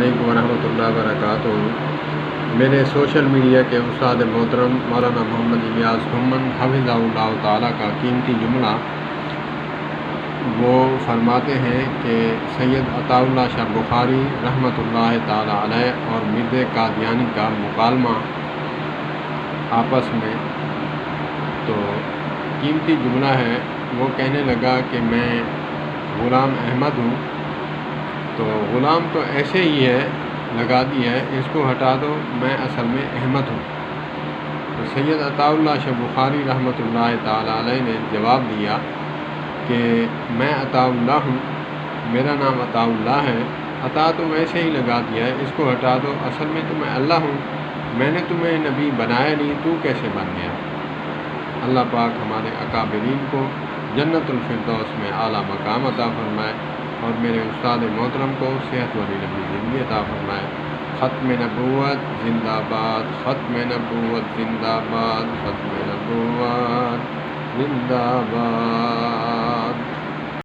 علیکم ورحمۃ اللہ وبرکاتہ۔ میرے سوشل میڈیا کے استاد محترم مولانا محمد الیاس گھمن حفظہ اللہ تعالیٰ کا قیمتی جملہ وہ فرماتے ہیں کہ سید عطا اللہ شاہ بخاری رحمۃ اللہ تعالیٰ علیہ اور مرزا قادیانی کا مکالمہ آپس میں، تو قیمتی جملہ ہے۔ وہ کہنے لگا کہ میں غلام احمد ہوں، تو غلام تو ایسے ہی ہے، لگا دیا ہے، اس کو ہٹا دو، میں اصل میں احمد ہوں۔ تو سید عطا اللہ شاہ بخاری رحمۃ اللہ تعالیٰ علیہ نے جواب دیا کہ میں عطا اللہ ہوں، میرا نام عطا اللہ ہے، عطا تو ویسے ہی لگا دیا ہے، اس کو ہٹا دو، اصل میں تو میں اللہ ہوں، میں نے تمہیں نبی بنایا نہیں، تو کیسے بن گیا؟ اللہ پاک ہمارے اکابرین کو جنت الفردوس میں اعلیٰ مقام عطا فرمائے، اور میرے استاد محترم کو صحت والی لمبی زندگی عطا فرمائے۔ ختم نبوت زندہ باد، ختم نبوت زندہ باد، ختم نبوت زندہ باد۔